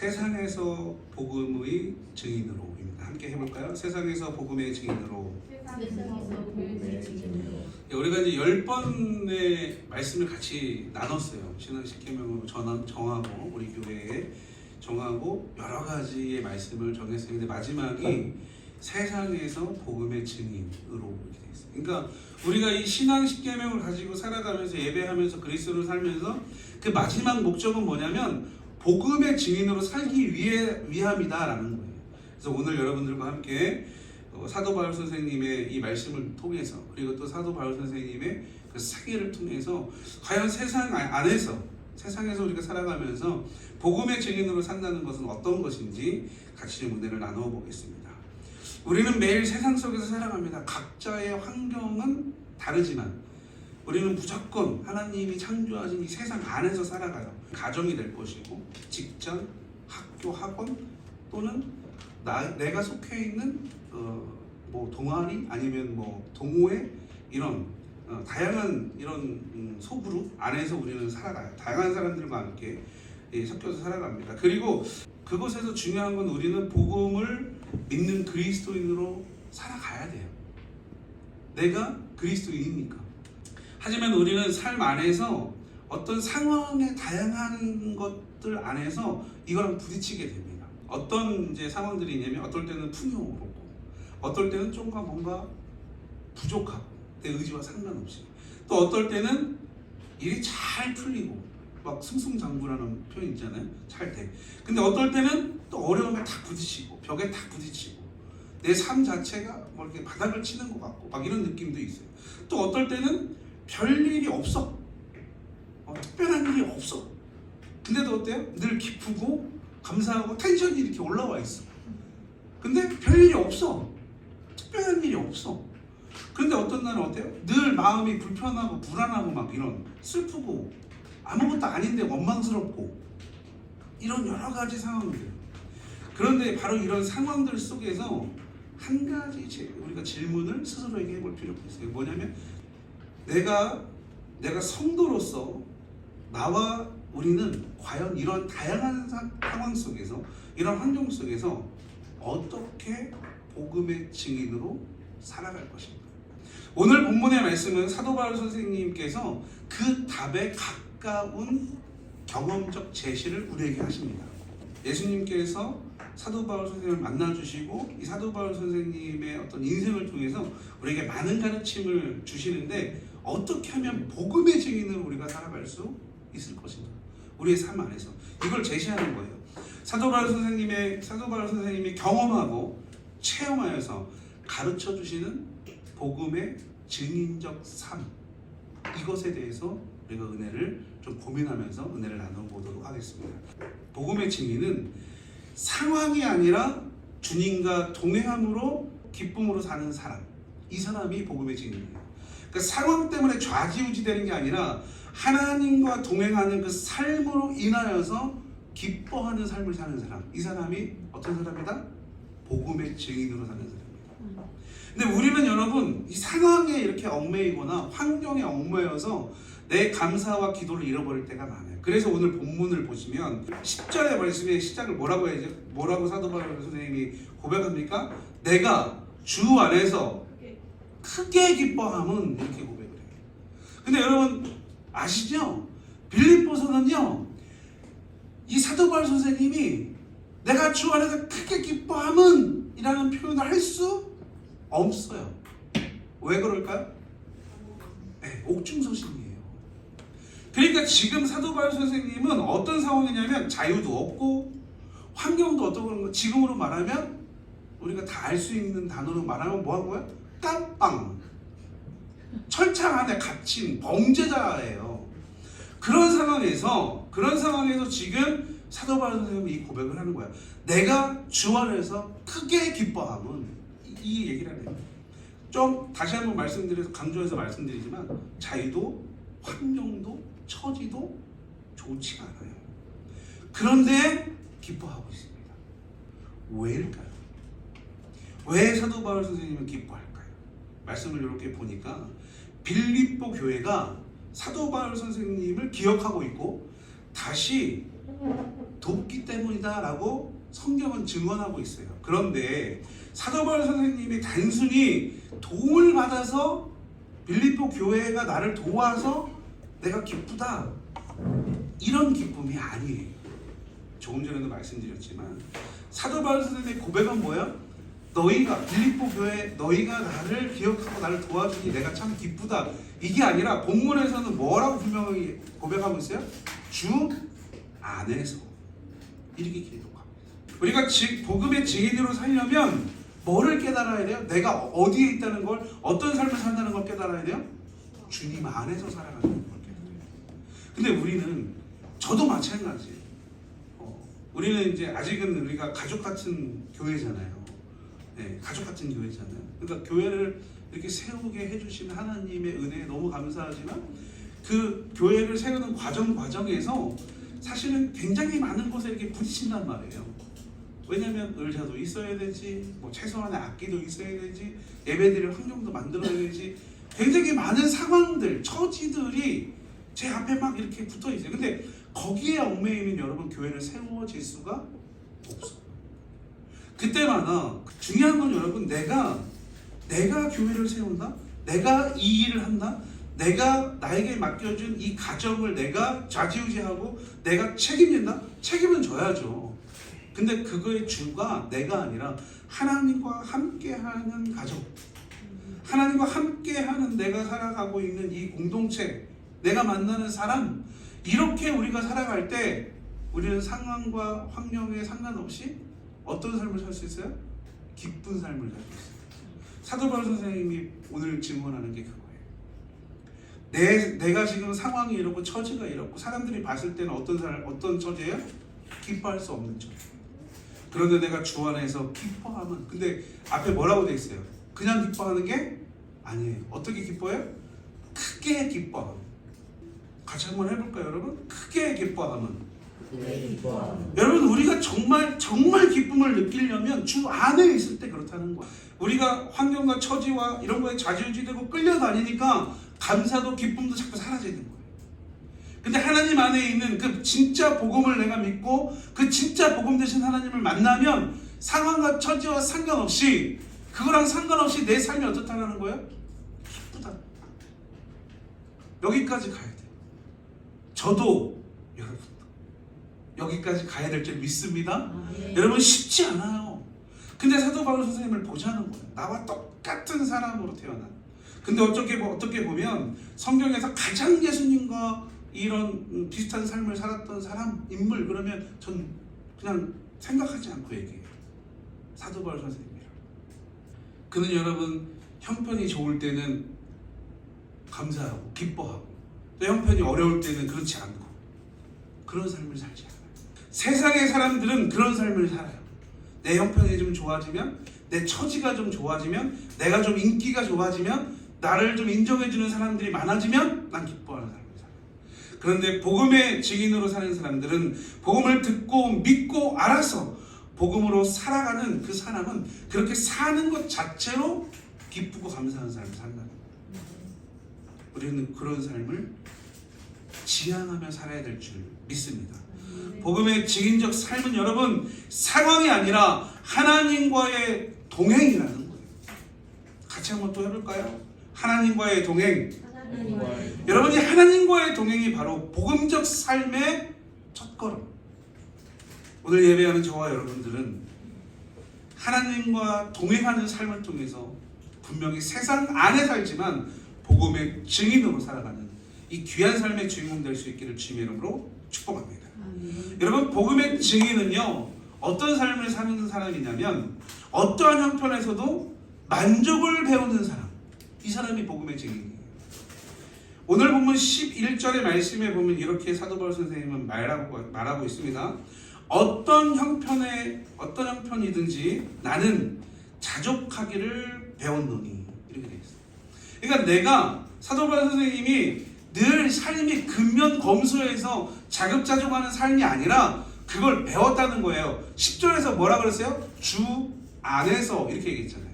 세상에서 복음의 증인으로입니다. 함께 해볼까요? 세상에서 복음의 증인으로. 우리가 이제 10번의 말씀을 같이 나눴어요. 신앙 10계명으로 정하고 우리 교회에 정하고 여러 가지의 말씀을 정했었는데 마지막이 세상에서 복음의 증인으로 이렇게 되어 있어요. 그러니까 우리가 이 신앙 10계명을 가지고 살아가면서 예배하면서 그리스도를 살면서 그 마지막 목적은 뭐냐면 복음의 증인으로 살기 위함이다라는 거예요. 그래서 오늘 여러분들과 함께 사도 바울 선생님의 이 말씀을 통해서 그리고 또 사도 바울 선생님의 그 사기를 통해서 과연 세상 안에서 세상에서 우리가 살아가면서 복음의 증인으로 산다는 것은 어떤 것인지 같이 좀 은혜를 나누어 보겠습니다. 우리는 매일 세상 속에서 살아갑니다. 각자의 환경은 다르지만 우리는 무조건 하나님이 창조하신 이 세상 안에서 살아가요. 가정이 될 것이고 직장, 학교, 학원 또는 내가 속해 있는 뭐 동아리 아니면 뭐 동호회 이런 다양한 이런 소그룹 안에서 우리는 살아가요. 다양한 사람들과 함께 섞여서 살아갑니다. 그리고 그곳에서 중요한 건 우리는 복음을 믿는 그리스도인으로 살아가야 돼요. 내가 그리스도인이니까. 하지만 우리는 삶 안에서 어떤 상황의 다양한 것들 안에서 이거랑 부딪히게 됩니다. 어떤 이제 상황들이 있냐면 어떨 때는 풍요롭고 어떨 때는 좀가 뭔가 부족하고 내 의지와 상관없이 또 어떨 때는 일이 잘 풀리고 막 승승장구라는 표현 있잖아요. 잘 돼. 근데 어떨 때는 또 어려움에 탁 부딪히고 벽에 탁 부딪히고 내 삶 자체가 뭐 이렇게 바닥을 치는 것 같고 막 이런 느낌도 있어요. 또 어떨 때는 별일이 없어. 특별한 일이 없어. 근데도 어때요? 늘 기쁘고 감사하고 텐션이 이렇게 올라와 있어. 근데 별일이 없어. 특별한 일이 없어. 근데 어떤 날은 어때요? 늘 마음이 불편하고 불안하고 막 이런 슬프고 아무것도 아닌데 원망스럽고 이런 여러 가지 상황들. 그런데 바로 이런 상황들 속에서 한 가지 우리가 질문을 스스로에게 해볼 필요가 있어요. 뭐냐면 내가 성도로서 나와 우리는 과연 이런 다양한 상황 속에서 이런 환경 속에서 어떻게 복음의 증인으로 살아갈 것인가. 오늘 본문의 말씀은 사도 바울 선생님께서 그 답에 가까운 경험적 제시를 우리에게 하십니다. 예수님께서 사도 바울 선생님을 만나주시고 이 사도 바울 선생님의 어떤 인생을 통해서 우리에게 많은 가르침을 주시는데 어떻게 하면 복음의 증인으로 우리가 살아갈 수 있을 것인가? 우리의 삶 안에서 이걸 제시하는 거예요. 사도 바울 선생님이 경험하고 체험하여서 가르쳐 주시는 복음의 증인적 삶, 이것에 대해서 우리가 은혜를 좀 고민하면서 은혜를 나눠보도록 하겠습니다. 복음의 증인은 상황이 아니라 주님과 동행함으로 기쁨으로 사는 사람, 이 사람이 복음의 증인이에요. 그 상황 때문에 좌지우지되는 게 아니라 하나님과 동행하는 그 삶으로 인하여서 기뻐하는 삶을 사는 사람, 이 사람이 어떤 사람이다? 복음의 증인으로 사는 사람입니다. 근데 우리는 여러분 이 상황에 이렇게 얽매이거나 환경에 얽매여서 내 감사와 기도를 잃어버릴 때가 많아요. 그래서 오늘 본문을 보시면 10절의 말씀의 시작을 뭐라고 해야죠? 뭐라고 사도 바울 선생님이 고백합니까? 내가 주 안에서 크게 기뻐함은 이렇게 고백을 해요. 근데 여러분 아시죠? 빌립보서는요 이 사도 바울 선생님이 내가 주 안에서 크게 기뻐함은 이라는 표현을 할 수 없어요. 왜 그럴까요? 네, 옥중서신이에요. 그러니까 지금 사도 바울 선생님은 어떤 상황이냐면 자유도 없고 환경도 어떤 지금으로 말하면 우리가 다 알 수 있는 단어로 말하면 뭐 한 거야? 깜빵, 철창 안에 갇힌 범죄자예요. 그런 상황에서 지금 사도 바울 선생님이 이 고백을 하는 거야. 내가 주 안에서 크게 기뻐함은 이 얘기를 하는 거예요. 좀 다시 한번 강조해서 말씀드리지만 자유도 환경도 처지도 좋지가 않아요. 그런데 기뻐하고 있습니다. 왜일까요? 왜 사도 바울 선생님은 기뻐할까요? 말씀을 이렇게 보니까 빌립보 교회가 사도 바울 선생님을 기억하고 있고 다시 돕기 때문이다라고 성경은 증언하고 있어요. 그런데 사도 바울 선생님이 단순히 도움을 받아서 빌립보 교회가 나를 도와서 내가 기쁘다, 이런 기쁨이 아니에요. 조금 전에도 말씀드렸지만 사도 바울 선생님의 고백은 뭐야? 너희가 빌립보 교회, 너희가 나를 기억하고 나를 도와주니 내가 참 기쁘다, 이게 아니라 본문에서는 뭐라고 분명히 고백하고 있어요? 주 안에서, 이렇게 기록합니다. 우리가 복음의 증인으로 살려면 뭐를 깨달아야 돼요? 내가 어디에 있다는 걸, 어떤 삶을 산다는 걸 깨달아야 돼요? 주님 안에서 살아가는 걸 깨달아야 돼요. 근데 우리는, 저도 마찬가지예요. 우리는 이제 아직은 우리가 가족 같은 교회잖아요. 네, 가족 같은 교회잖아요. 그러니까 교회를 이렇게 세우게 해주신 하나님의 은혜에 너무 감사하지만 그 교회를 세우는 과정에서 사실은 굉장히 많은 곳에 이렇게 부딪힌단 말이에요. 왜냐면 의자도 있어야 되지, 뭐 최소한의 악기도 있어야 되지, 예배드릴 환경도 만들어야 되지, 굉장히 많은 상황들, 처지들이 제 앞에 막 이렇게 붙어 있어요. 근데 거기에 얽매이면 여러분 교회를 세워질 수가 없어요. 그때마다 중요한 건 여러분, 내가 교회를 세운다, 내가 이 일을 한다, 내가 나에게 맡겨준 이 가정을 내가 좌지우지하고 내가 책임진다? 책임은 져야죠. 근데 그거의 주가 내가 아니라 하나님과 함께하는 가정, 하나님과 함께하는 내가 살아가고 있는 이 공동체, 내가 만나는 사람, 이렇게 우리가 살아갈 때 우리는 상황과 환경에 상관없이 어떤 삶을 살 수 있어요? 기쁜 삶을 살 수 있어요. 사도 바울 선생님이 오늘 증언하는 게 그거예요. 내가 지금 상황이 이렇고 처지가 이렇고 사람들이 봤을 때는 어떤 처지예요? 기뻐할 수 없는 처지. 그런데 내가 주 안에서 기뻐하면, 근데 앞에 뭐라고 돼 있어요? 그냥 기뻐하는 게 아니에요. 어떻게 기뻐해요? 크게 기뻐함. 같이 한번 해볼까요, 여러분? 크게 기뻐함은. 여러분, 우리가 정말 기쁨을 느끼려면 주 안에 있을 때 그렇다는 거야. 우리가 환경과 처지와 이런 거에 좌지우지되고 끌려다니니까 감사도 기쁨도 자꾸 사라지는 거예요. 근데 하나님 안에 있는 그 진짜 복음을 내가 믿고 그 진짜 복음 되신 하나님을 만나면 상황과 처지와 상관없이, 그거랑 상관없이 내 삶이 어떻다는 거예요? 기쁘다. 여기까지 가야 돼요. 저도 여러분 여기까지 가야 될 줄 믿습니다. 여러분, 쉽지 않아요. 근데 사도 바울 선생님을 보자는 거예요. 나와 똑같은 사람으로 태어난. 근데 어떻게 보면 성경에서 가장 예수님과 이런 비슷한 삶을 살았던 사람, 인물, 그러면 전 그냥 생각하지 않고 얘기해요. 사도 바울 선생님이라. 그는 여러분 형편이 좋을 때는 감사하고 기뻐하고, 또 형편이 어려울 때는 그렇지 않고, 그런 삶을 살지 않아요. 세상의 사람들은 그런 삶을 살아요. 내 형편이 좀 좋아지면, 내 처지가 좀 좋아지면, 내가 좀 인기가 좋아지면, 나를 좀 인정해주는 사람들이 많아지면 난 기뻐하는 삶을 살아요. 그런데 복음의 증인으로 사는 사람들은 복음을 듣고 믿고 알아서 복음으로 살아가는 그 사람은 그렇게 사는 것 자체로 기쁘고 감사한 삶을 산다는 거예요. 우리는 그런 삶을 지향하며 살아야 될 줄 믿습니다. 복음의 증인적 삶은 여러분 상황이 아니라 하나님과의 동행이라는 거예요. 같이 한번 또 해볼까요? 하나님과의 동행. 여러분이 하나님과의 동행이 바로 복음적 삶의 첫걸음. 오늘 예배하는 저와 여러분들은 하나님과 동행하는 삶을 통해서 분명히 세상 안에 살지만 복음의 증인으로 살아가는 이 귀한 삶의 주인공 될 수 있기를 주님의 이름으로 축복합니다. 여러분, 복음의 증인은요 어떤 삶을 사는 사람이냐면 어떠한 형편에서도 만족을 배우는 사람, 이 사람이 복음의 증인이에요. 오늘 본문 11절의 말씀에 보면 이렇게 사도 바울 선생님은 말하고 있습니다. 어떤 형편이든지 나는 자족하기를 배웠노니, 이렇게 되어 있어요. 그러니까 내가, 사도 바울 선생님이 늘 삶이 근면검소해서 자급자족하는 삶이 아니라 그걸 배웠다는 거예요. 10절에서 뭐라 그랬어요? 주 안에서, 이렇게 얘기했잖아요.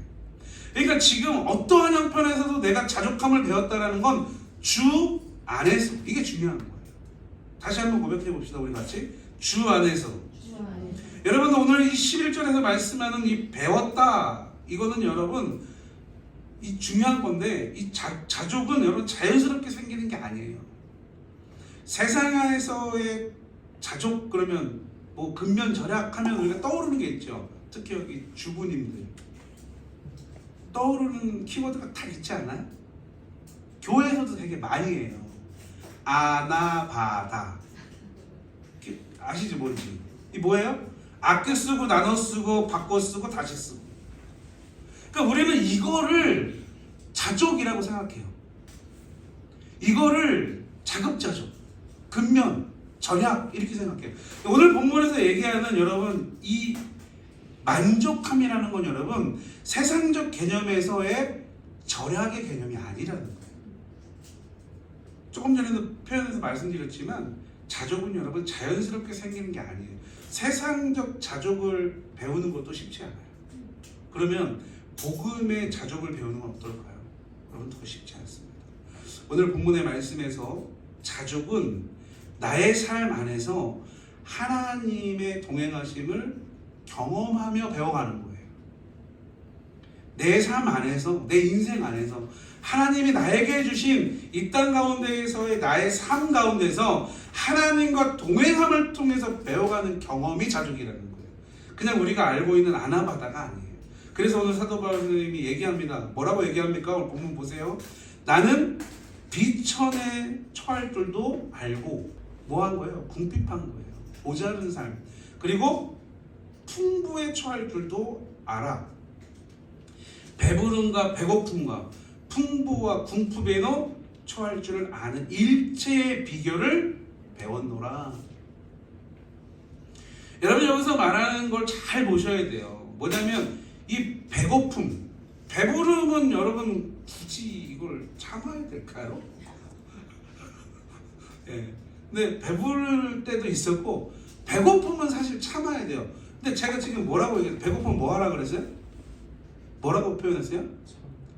그러니까 지금 어떠한 형편에서도 내가 자족함을 배웠다는 건 주 안에서, 이게 중요한 거예요. 다시 한번 고백해 봅시다. 우리 같이. 주 안에서. 여러분 오늘 이 11절에서 말씀하는 이 배웠다, 이거는 여러분 이 중요한 건데, 이 자족은 여러분 자연스럽게 생기는 게 아니에요. 세상에서의 자족 그러면 뭐 근면절약하면 우리가 떠오르는 게 있죠. 특히 여기 주부님들 떠오르는 키워드가 다 있지 않아요? 교회에서도 되게 많이 해요. 아나바다. 아시지 뭔지? 이 뭐예요? 아껴 쓰고 나눠 쓰고 바꿔 쓰고 다시 쓰고. 그러니까 우리는 이거를 자족이라고 생각해요. 이거를 자급자족, 근면, 절약 이렇게 생각해요. 오늘 본문에서 얘기하는 여러분 이 만족함이라는 건 여러분 세상적 개념에서의 절약의 개념이 아니라는 거예요. 조금 전에도 표현해서 말씀드렸지만 자족은 여러분 자연스럽게 생기는 게 아니에요. 세상적 자족을 배우는 것도 쉽지 않아요. 그러면 복음의 자족을 배우는 건 어떨까요? 여러분 더 쉽지 않습니다. 오늘 본문의 말씀에서 자족은 나의 삶 안에서 하나님의 동행하심을 경험하며 배워가는 거예요. 내 삶 안에서, 내 인생 안에서 하나님이 나에게 주신 이 땅 가운데에서의 나의 삶 가운데서 하나님과 동행함을 통해서 배워가는 경험이 자족이라는 거예요. 그냥 우리가 알고 있는 아나바다가 아니에요. 그래서 오늘 사도 바울 선생님이 얘기합니다. 뭐라고 얘기합니까? 오늘 본문 보세요. 나는 비천에 처할 줄도 알고 뭐 한 거예요? 궁핍한 거예요. 모자른 삶. 그리고 풍부에 처할 줄도 알아. 배부름과 배고픔과 풍부와 궁핍에도 처할 줄을 아는 일체의 비결을 배웠노라. 여러분 여기서 말하는 걸 잘 보셔야 돼요. 뭐냐면 이 배고픔, 배부름은 여러분 굳이 이걸 참아야 될까요? 네. 근데 배부를 때도 있었고 배고픔은 사실 참아야 돼요. 근데 제가 지금 뭐라고 얘기했어요? 배고픔 뭐 하라 그랬어요? 뭐라고 표현했어요?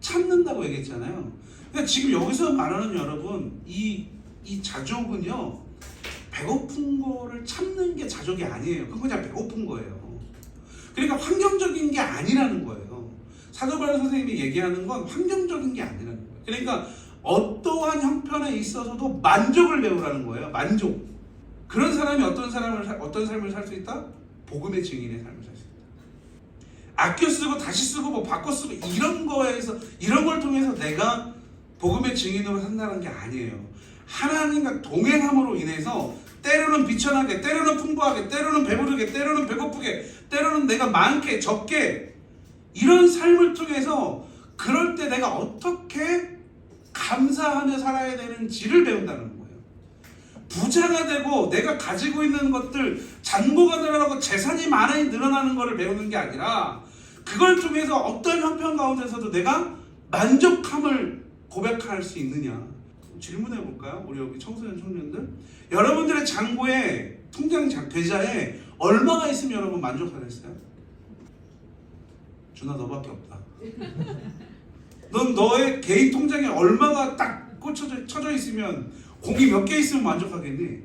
참는다고 얘기했잖아요. 그러니까 지금 여기서 말하는 여러분 이 자족은요 배고픈 거를 참는 게 자족이 아니에요. 그건 그냥 배고픈 거예요. 그러니까 환경적인 게 아니라는 거예요. 사도 바울 선생님이 얘기하는 건 환경적인 게 아니라는 거예요. 그러니까 어떠한 형편에 있어서도 만족을 배우라는 거예요. 만족. 그런 사람이 어떤 삶을 살 수 있다? 복음의 증인의 삶을 살 수 있다. 아껴 쓰고 다시 쓰고 뭐 바꿔 쓰고 이런 걸 통해서 내가 복음의 증인으로 산다는 게 아니에요. 하나님과 동행함으로 인해서 때로는 비천하게, 때로는 풍부하게, 때로는 배부르게, 때로는 배고프게, 때로는 내가 많게, 적게 이런 삶을 통해서 그럴 때 내가 어떻게 감사하며 살아야 되는지를 배운다는 거예요. 부자가 되고 내가 가지고 있는 것들 잔고가 늘어나고 재산이 많이 늘어나는 것을 배우는 게 아니라 그걸 통해서 어떤 형편 가운데서도 내가 만족함을 고백할 수 있느냐. 질문해 볼까요? 우리 여기 청소년 청년들, 여러분들의 잔고에 통장 계좌에 얼마가 있으면 여러분 만족하겠어요? 준아 너밖에 없다. 넌 너의 개인 통장에 얼마가 딱 쳐져 있으면 공이 몇 개 있으면 만족하겠니?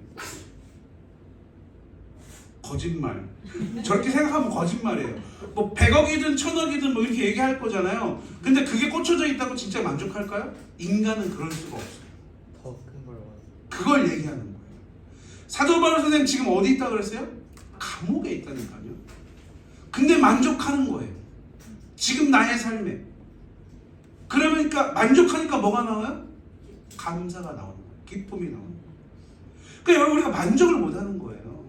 거짓말. 저렇게 생각하면 거짓말이에요. 뭐 100억이든 1000억이든 뭐 이렇게 얘기할 거잖아요. 근데 그게 꽂혀져 있다고 진짜 만족할까요? 인간은 그럴 수가 없어요. 더 큰 걸 그걸 얘기하는 거예요. 사도 바울 선생님 지금 어디 있다 그랬어요? 감옥에 있다니까요. 근데 만족하는 거예요. 지금 나의 삶에. 그러니까 만족하니까 뭐가 나와요? 감사가 나오는 거예요. 기쁨이 나오는 거예요. 그러니까 여러분 우리가 만족을 못하는 거예요.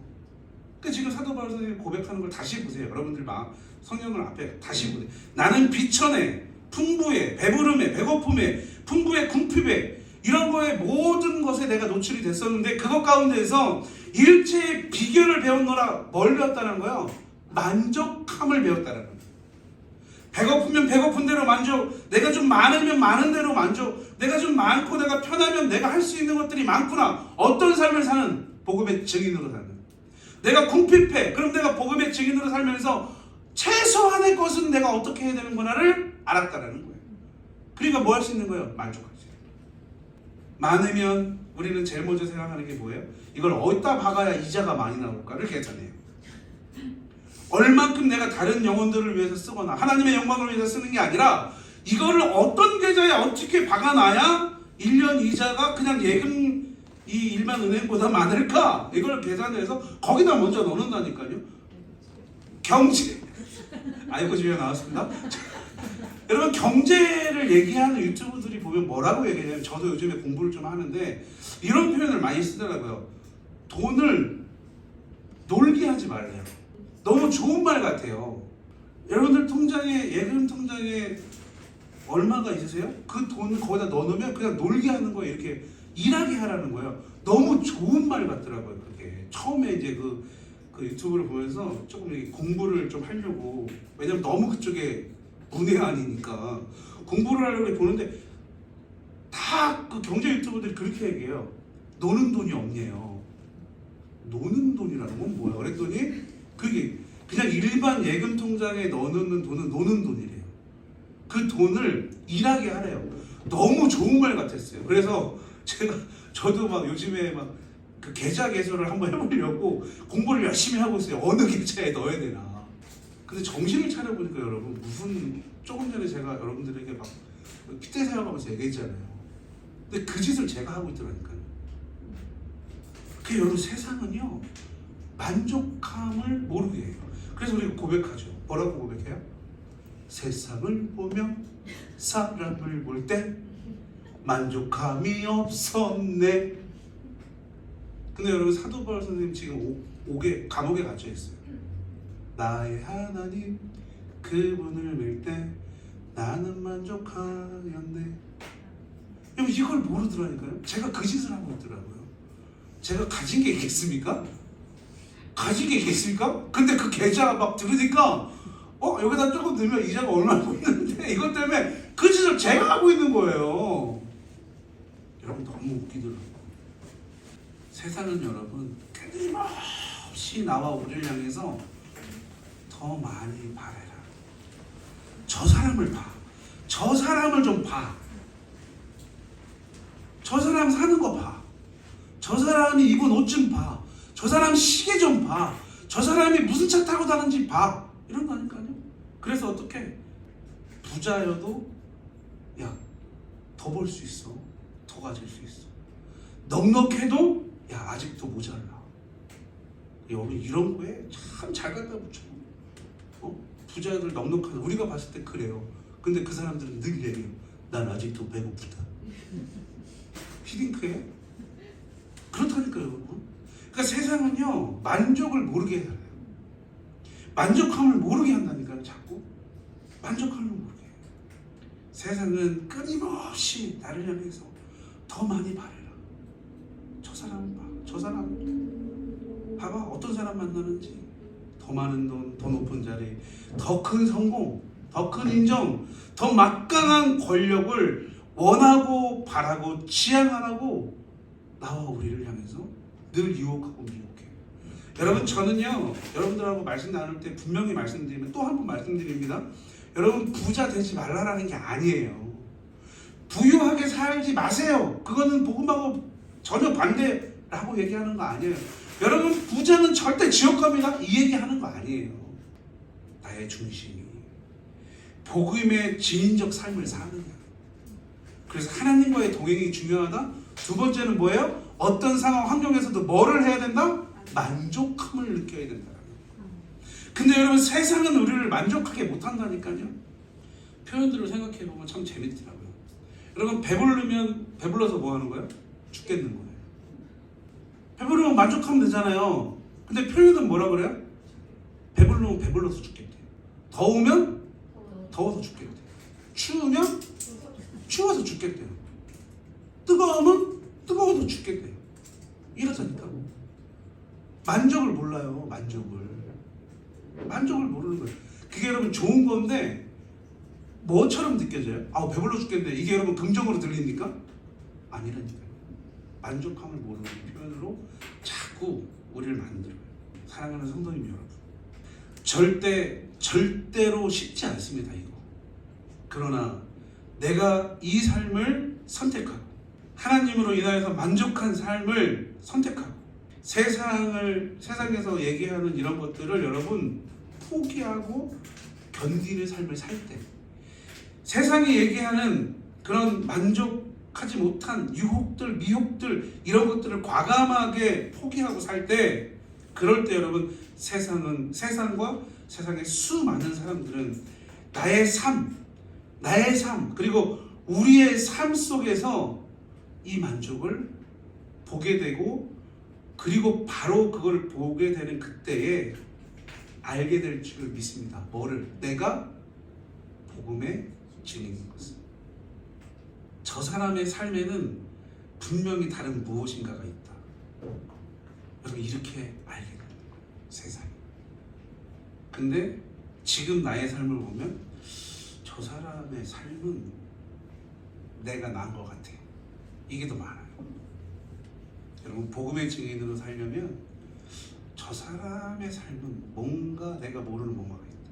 그러니까 지금 사도 바울 선생님이 고백하는 걸 다시 보세요. 여러분들 막 성경을 앞에 다시 보세요. 나는 비천에, 풍부에, 배부름에, 배고픔에, 풍부에, 궁핍에 이런 거에 모든 것에 내가 노출이 됐었는데 그것 가운데에서 일체의 비결을 배웠노라. 뭘 배웠다는 거예요? 만족함을 배웠다는 거예요. 배고프면 배고픈 대로 만족, 내가 좀 많으면 많은 대로 만족, 내가 좀 많고 내가 편하면 내가 할 수 있는 것들이 많구나. 어떤 삶을 사는? 복음의 증인으로 사는. 내가 궁핍해. 그럼 내가 복음의 증인으로 살면서 최소한의 것은 내가 어떻게 해야 되는구나를 알았다라는 거예요. 그러니까 뭐 할 수 있는 거예요? 만족하지. 많으면 우리는 제일 먼저 생각하는 게 뭐예요? 이걸 어디다 박아야 이자가 많이 나올까를 계산해요. 얼만큼 내가 다른 영혼들을 위해서 쓰거나 하나님의 영광을 위해서 쓰는 게 아니라 이거를 어떤 계좌에 어떻게 박아놔야 1년 이자가 그냥 예금 이 일반 은행보다 많을까? 이걸 계산해서 거기다 먼저 넣는다니까요. 경제. 아이고 집에 나왔습니다. 여러분 경제를 얘기하는 유튜브들이 보면 뭐라고 얘기하냐면 저도 요즘에 공부를 좀 하는데 이런 표현을 많이 쓰더라고요. 돈을 놀게 하지 말래요. 너무 좋은 말 같아요. 여러분들 통장에 예금 통장에 얼마가 있으세요? 그 돈을 거기다 넣어놓으면 그냥 놀게 하는 거예요. 이렇게 일하게 하라는 거예요. 너무 좋은 말 같더라고요. 그게 처음에 이제 그 유튜브를 보면서 조금 공부를 좀 하려고, 왜냐면 너무 그쪽에 문외한이니까 공부를 하려고 보는데 다 그 경제 유튜버들이 그렇게 얘기해요. 노는 돈이 없네요. 노는 돈이라는 건 뭐야? 그랬더니 그게 그냥 일반 예금 통장에 넣어놓는 돈은 노는 돈이래요. 그 돈을 일하게 하래요. 너무 좋은 말 같았어요. 그래서 저도 막 요즘에 막 그 계좌 개설을 한번 해보려고 공부를 열심히 하고 있어요. 어느 계좌에 넣어야 되나. 근데 정신을 차려보니까 여러분 무슨 조금 전에 제가 여러분들에게 막 핏대 사용하면서 얘기했잖아요. 근데 그 짓을 제가 하고 있더라니까요. 그 여러분 세상은요 만족함을 모르게 해요. 그래서 우리가 고백하죠. 뭐라고 고백해요? 세상을 보며 사람을 볼 때 만족함이 없었네. 근데 여러분 사도 바울 선생님 지금 감옥에 갇혀 있어요. 나의 하나님 그분을 밀 때 나는 만족하였네. 여러분 이걸 모르더라니까요. 제가 그 짓을 하고 있더라고요. 제가 가진 게 있겠습니까? 가진 게 있겠습니까? 근데 그 계좌 막 들으니까 여기다 조금 넣으면 이자가 얼마 보이는데 이것 때문에 그 짓을 제가 하고 있는 거예요. 여러분 너무 웃기더라고요. 세상은 여러분 끊임없이 나와 우리를 향해서 더 많이 바래라. 저 사람을 봐. 저 사람을 좀 봐. 저 사람 사는 거 봐. 저 사람이 입은 옷 좀 봐. 저 사람 시계 좀 봐. 저 사람이 무슨 차 타고 다니는지 봐. 이런 거니까요. 그래서 어떻게 부자여도 더 벌 수 있어. 더 가질 수 있어. 넉넉해도 아직도 모자라. 여러분 이런 거에 참 잘 갖다 붙여. 부자들 넉넉한 우리가 봤을 때 그래요. 근데 그 사람들은 늘 얘기해요. 난 아직도 배고프다. 히딩크에 그렇다니까요, 여러분. 그러니까 세상은요 만족을 모르게 해요. 만족함을 모르게 한다니까요. 자꾸 만족함을 모르게 해요. 세상은 끊임없이 나를 향해서 더 많이 바래라. 저 사람 봐. 저 사람 봐봐. 어떤 사람 만나는지. 더 많은 돈, 더 높은 자리, 더 큰 성공, 더 큰 인정, 더 막강한 권력을 원하고 바라고 지향하라고 나와 우리를 향해서 늘 유혹하고 미혹해요. 여러분 저는요 여러분들하고 말씀 나눌 때 분명히 말씀드리면 또 한 번 말씀드립니다. 여러분 부자 되지 말라라는 게 아니에요. 부유하게 살지 마세요. 그거는 복음하고 전혀 반대라고 얘기하는 거 아니에요. 여러분 부자는 절대 지옥 갑니다. 이 얘기하는 거 아니에요. 나의 중심이 복음의 진인적 삶을 사느냐. 그래서 하나님과의 동행이 중요하다. 두 번째는 뭐예요? 어떤 상황 환경에서도 뭐를 해야 된다? 만족함을 느껴야 된다. 근데 여러분 세상은 우리를 만족하게 못한다니까요. 표현들을 생각해 보면 참 재밌더라고요. 여러분 배부르면 배불러서 뭐 하는 거예요? 죽겠는 거예요. 배부르면 만족하면 되잖아요. 근데 표현은 뭐라 그래요? 배부르면 배불러서 죽겠대요. 더우면 더워서 죽겠대요. 추우면 추워서 죽겠대요. 뜨거우면 뜨거워서 죽겠대요. 이러자니까. 만족을 몰라요. 만족을 모르는 거예요. 그게 여러분 좋은 건데 뭐처럼 느껴져요? 배불러 죽겠네. 이게 여러분 긍정으로 들립니까? 아니라니까요. 만족함을 모르는 표현으로 자꾸 우리를 만들어요. 사랑하는 성도님 여러분, 절대로 쉽지 않습니다. 이거. 그러나 내가 이 삶을 선택하고 하나님으로 인하여서 만족한 삶을 선택하고 세상에서 얘기하는 이런 것들을 여러분 포기하고 견디는 삶을 살 때, 세상이 얘기하는 그런 만족하지 못한 유혹들, 미혹들 이런 것들을 과감하게 포기하고 살 때, 그럴 때 여러분 세상과 세상의 수많은 사람들은 나의 삶 그리고 우리의 삶 속에서 이 만족을 보게 되고, 그리고 바로 그걸 보게 되는 그때에 알게 될 줄 믿습니다. 뭐를? 내가 복음의 증인인 것을. 저 사람의 삶에는 분명히 다른 무엇인가가 있다. 여러분 이렇게 알게 되는 거예요, 세상이. 근데 지금 나의 삶을 보면 저 사람의 삶은 내가 나은 것 같아. 이게 더 많아요. 여러분 복음의 증인으로 살려면 저 사람의 삶은 뭔가 내가 모르는 뭔가가 있다.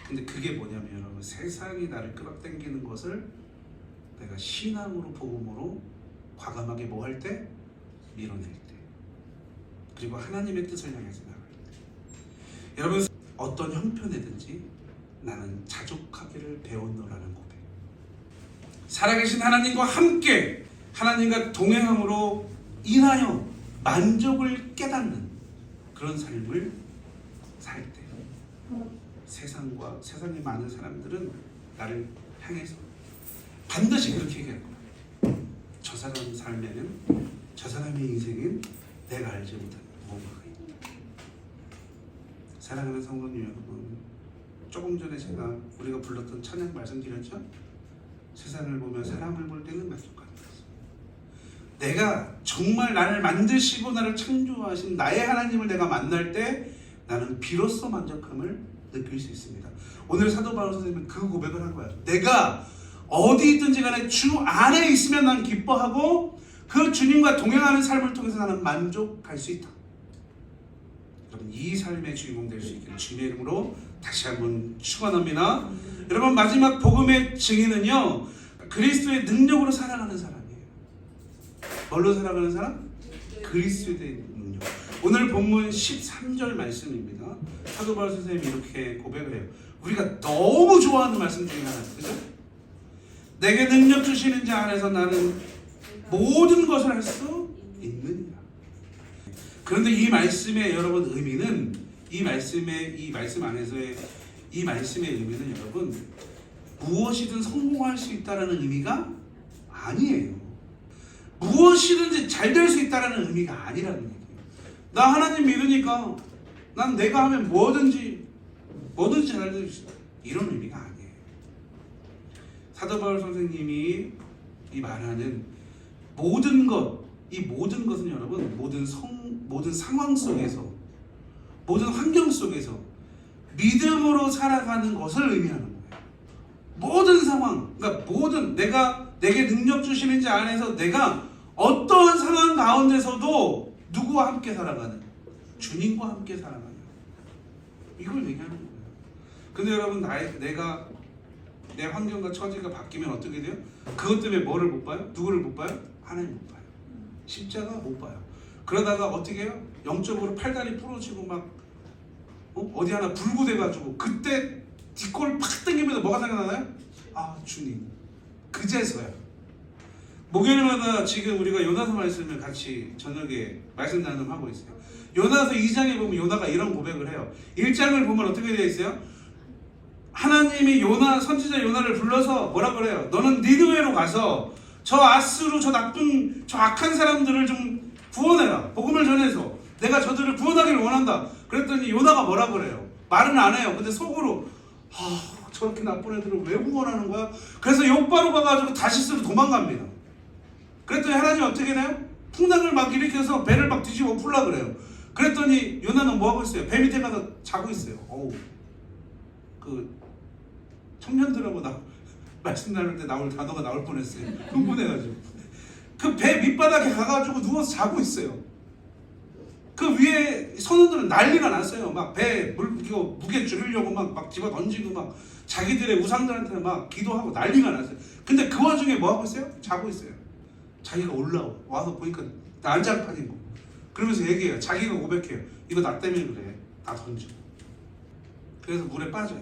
근데 그게 뭐냐면 여러분 세상이 나를 끌어당기는 것을 내가 신앙으로 복음으로 과감하게 뭐 할 때? 밀어낼 때. 그리고 하나님의 뜻을 향해서 나갈 때. 여러분 어떤 형편이든지 나는 자족하기를 배웠노라는 고백. 살아계신 하나님과 함께 하나님과 동행함으로 인하여 만족을 깨닫는 그런 삶을 살 때, 세상의 많은 사람들은 나를 향해서 반드시 그렇게 얘기할 거야. 저 사람 삶에는, 저 사람의 인생은 내가 알지 못하는 뭔가가 있다. 사랑하는 성도님 여러분, 조금 전에 우리가 불렀던 찬양 말씀드렸죠? 세상을 보며 사람을 볼 때는 만족하는 것입니다. 내가 정말 나를 만드시고 나를 창조하신 나의 하나님을 내가 만날 때 나는 비로소 만족함을 느낄 수 있습니다. 오늘 사도 바울 선생님은 그 고백을 한 거야. 내가 어디 있든지 간에 주 안에 있으면 난 기뻐하고 그 주님과 동행하는 삶을 통해서 나는 만족할 수 있다. 여러분 이 삶의 주인공 될 수 있기를 주님의 이름으로 다시 한번 축원합니다. 여러분 마지막 복음의 증인은요, 그리스도의 능력으로 살아가는 사람이에요. 뭘로 살아가는 사람? 그리스도의 능력. 오늘 본문 13절 말씀입니다. 사도 바울 선생님이 이렇게 고백을 해요. 우리가 너무 좋아하는 말씀 중에 하나죠. 그죠? 내게 능력 주시는 자 안에서 나는 모든 것을 할 수 있느니라. 그런데 이 말씀의 여러분 의미는, 이 말씀 안에서의 이 말씀의 의미는 여러분 무엇이든 성공할 수 있다라는 의미가 아니에요. 무엇이든지 잘 될 수 있다라는 의미가 아니라는 얘기예요. 나 하나님 믿으니까 난 내가 하면 뭐든지 잘 될 수 있다, 이런 의미가 아니에요. 사도 바울 선생님이 이 말하는 모든 것, 이 모든 것은 여러분 모든 상황 속에서, 모든 환경 속에서 믿음으로 살아가는 것을 의미하는 거예요. 모든 상황, 그러니까 내게 능력 주시는 자 안에서 내가 어떠한 상황 가운데서도 누구와 함께 살아가는? 주님과 함께 살아가는, 이걸 얘기하는 거예요. 근데 여러분 내 환경과 처지가 바뀌면 어떻게 돼요? 그것 때문에 뭐를 못 봐요? 누구를 못 봐요? 하나님 못 봐요. 십자가 못 봐요. 그러다가 어떻게 해요? 영적으로 팔다리 부러지고 막 어디 하나 불구돼가지고 그때 뒷골 팍 당기면서 뭐가 생각나나요? 아 주님, 그제서야. 목요일마다 지금 우리가 요나서 말씀을 같이 저녁에 말씀 나눔하고 있어요. 요나서 2장에 보면 요나가 이런 고백을 해요. 1장을 보면 어떻게 되어 있어요? 하나님이 선지자 요나를 불러서 뭐라 그래요? 너는 니느웨로 가서 저 아수르, 저 악한 사람들을 좀 구원해라. 복음을 전해서 내가 저들을 구원하기를 원한다. 그랬더니 요나가 뭐라 그래요? 말은 안 해요. 근데 속으로 저렇게 나쁜 애들을 왜 구원하는 거야? 그래서 욕바로 가가지고 다시스로 도망갑니다. 그랬더니 하나님 어떻게 돼요? 풍랑을 막 일으켜서 배를 막 뒤집어 풀라 그래요. 그랬더니 요나는 뭐 하고 있어요? 배 밑에 가서 자고 있어요. 청년들하고 말씀 나눌 때 단어가 나올 뻔했어요. 흥분해가지고 그 배 밑바닥에 가가지고 누워서 자고 있어요. 그 위에 선원들은 난리가 났어요. 막 배 무게 줄이려고 막 집어 던지고 막 자기들의 우상들한테 막 기도하고 난리가 났어요. 근데 그 와중에 뭐 하고 있어요? 자고 있어요. 자기가 올라와 와서 보니까 난장판인 거. 그러면서 얘기해요. 자기가 고백해요. 이거 나 때문에 그래. 나 던져. 그래서 물에 빠져요.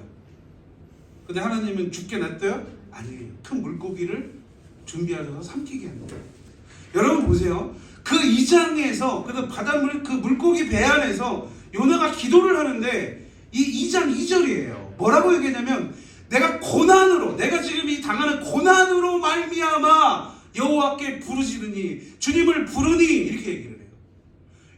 근데 하나님은 죽게 놨대요? 아니에요. 큰 물고기를 준비하셔서 삼키게 합니다. 여러분 보세요. 그 2장에서 그 바닷물 그 물고기 배 안에서 요나가 기도를 하는데 이 2장 2절이에요. 뭐라고 얘기하냐면 내가 고난으로 내가 지금 이 당하는 고난으로 말미암아 여호와께 부르짖으니 주님을 부르니 이렇게 얘기를 해요.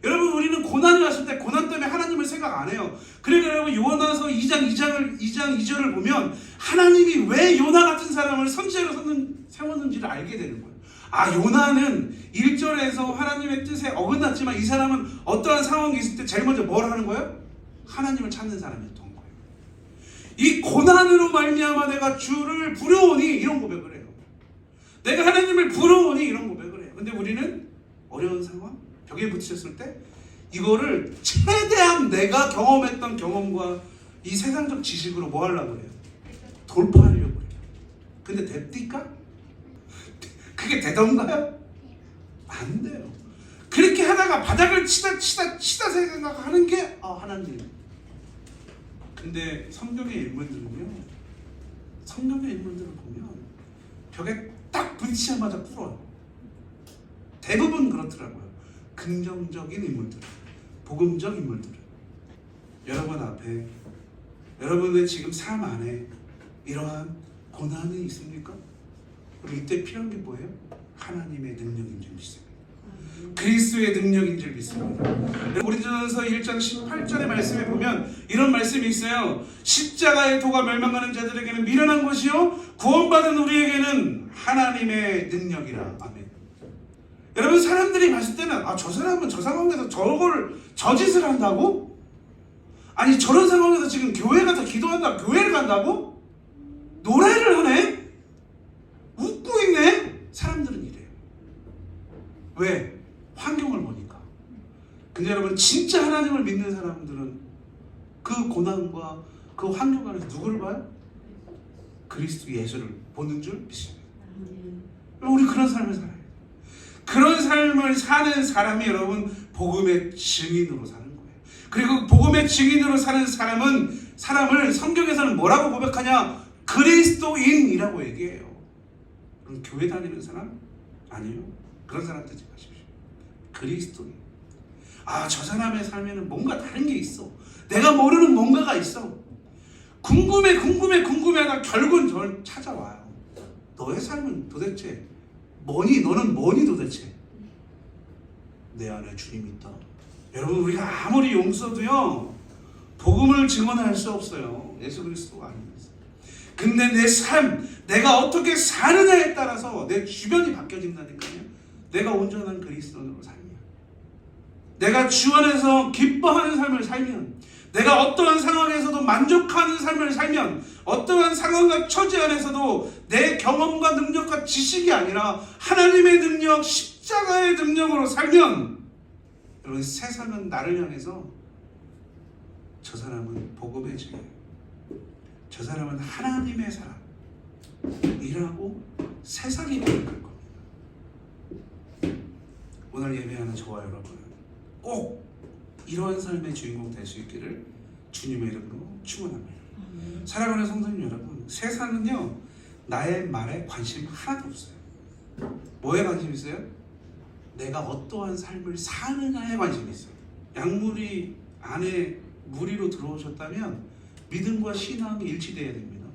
여러분 우리는 고난이 왔을 때 고난 때문에 하나님을 생각 안 해요. 그러니까 여러분 요나서 2장 2절을 보면 하나님이 왜 요나 같은 사람을 선지자로 세웠는지를 알게 되는 거예요. 아 요나는 1절에서 하나님의 뜻에 어긋났지만 이 사람은 어떠한 상황이 있을 때 제일 먼저 뭘 하는 거예요? 하나님을 찾는 사람이었던 거예요. 이 고난으로 말미암아 내가 주를 부르오니 이런 고백을 해요. 내가 하나님을 부르오니 이런 고백을 해요. 근데 우리는 어려운 상황 벽에 부딪혔을 때 이거를 최대한 내가 경험했던 경험과 이 세상적 지식으로 뭐 하려고 그래요? 돌파하려고 그래요. 근데 됩니까? 그게 되던가요? 안 돼요. 그렇게 하다가 바닥을 치다 생각하는 게 하나님. 근데 성경의 인물들을 보면 벽에 딱 부딪히자마자 꿇어요. 대부분 그렇더라고요. 긍정적인 인물들, 복음적 인물들은 여러분 앞에 여러분의 지금 삶 안에 이러한 고난이 있습니까? 그럼 이때 필요한 게 뭐예요? 하나님의 능력인 줄 믿습니다. 그리스도의 능력인 줄 믿습니다. 고린도전서 1장 18절의 말씀에 보면 이런 말씀이 있어요. 십자가의 도가 멸망하는 자들에게는 미련한 것이요 구원받은 우리에게는 하나님의 능력이라. 아멘. 여러분 사람들이 봤을 때는 저 사람은 저 상황에서 저 짓을 한다고? 아니 저런 상황에서 지금 교회 가서 기도한다 교회를 간다고? 노래를 하네? 웃고 있네? 사람들은 이래요. 왜? 환경을 보니까. 근데 여러분 진짜 하나님을 믿는 사람들은 그 고난과 그 환경 안에서 누구를 봐요? 그리스도 예수를 보는 줄 믿습니다. 우리 그런 삶을 살아요. 그런 삶을 사는 사람이 여러분 복음의 증인으로 사는 거예요. 그리고 복음의 증인으로 사는 사람을 성경에서는 뭐라고 고백하냐? 그리스도인이라고 얘기해요. 그럼 교회 다니는 사람? 아니요. 그런 사람 되지 마십시오. 그리스도인. 저 사람의 삶에는 뭔가 다른 게 있어. 내가 모르는 뭔가가 있어. 궁금해하다 결국은 저를 찾아와요. 너의 삶은 도대체 뭐니? 너는 뭐니 도대체? 내 안에 주님이 있다. 여러분 우리가 아무리 용서도요 복음을 증언할 수 없어요. 예수 그리스도가 아닙니다. 근데 내 삶, 내가 어떻게 사느냐에 따라서 내 주변이 바뀌어진다니까요. 내가 온전한 그리스도인으로 살면, 내가 주 안에서 기뻐하는 삶을 살면, 내가 어떠한 상황에서도 만족하는 삶을 살면, 어떠한 상황과 처지 안에서도 내 경험과 능력과 지식이 아니라 하나님의 능력, 십자가의 능력으로 살면, 여러분 세상은 나를 향해서 저 사람은 복음의 증인, 저 사람은 하나님의 사람이라고 세상이 고백할 겁니다. 오늘 예배하는 저와 여러분은 꼭 이러한 삶의 주인공 될 수 있기를 주님의 이름으로 축원합니다. 사랑하는 성도님 여러분, 세상은요 나의 말에 관심 하나도 없어요. 뭐에 관심 있어요? 내가 어떠한 삶을 사느냐에 관심이 있어요. 약물이 안에 무리로 들어오셨다면 믿음과 신앙이 일치돼야 됩니다.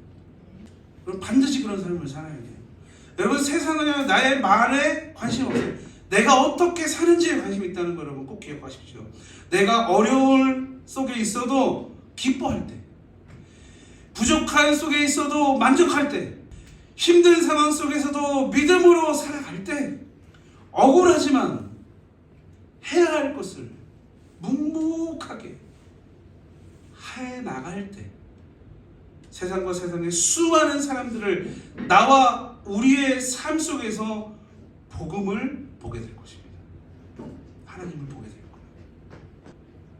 그럼 반드시 그런 삶을 살아야 돼요. 여러분 세상은 나의 말에 관심 없어요. 내가 어떻게 사는지에 관심이 있다는 거 여러분 꼭 기억하십시오. 내가 어려움 속에 있어도 기뻐할 때, 부족한 속에 있어도 만족할 때, 힘든 상황 속에서도 믿음으로 살아갈 때, 억울하지만 해야 할 것을 묵묵하게 해 나갈 때, 세상과 세상의 수많은 사람들을 나와 우리의 삶 속에서 복음을 보게 될 것입니다. 하나님을 보게 될 거예요.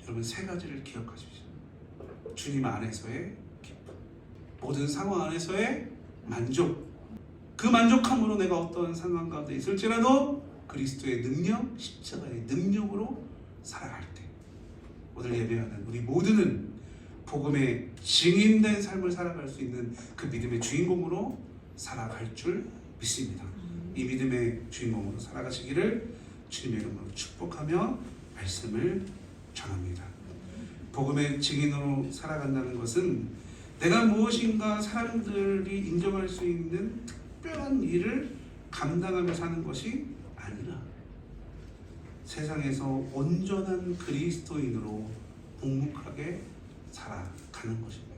여러분 세 가지를 기억하십시오. 주님 안에서의 기쁨, 모든 상황 안에서의 만족, 그 만족함으로 내가 어떤 상황 가운데 있을지라도 그리스도의 능력, 십자가의 능력으로 살아갈 때 오늘 예배하는 우리 모두는 복음의 증인된 삶을 살아갈 수 있는 그 믿음의 주인공으로 살아갈 줄 믿습니다. 이 믿음의 주인공으로 살아가시기를 주님의 이름으로 축복하며 말씀을 전합니다. 복음의 증인으로 살아간다는 것은 내가 무엇인가 사람들이 인정할 수 있는 특별한 일을 감당하며 사는 것이 아니라 세상에서 온전한 그리스도인으로 묵묵하게 살아가는 것입니다.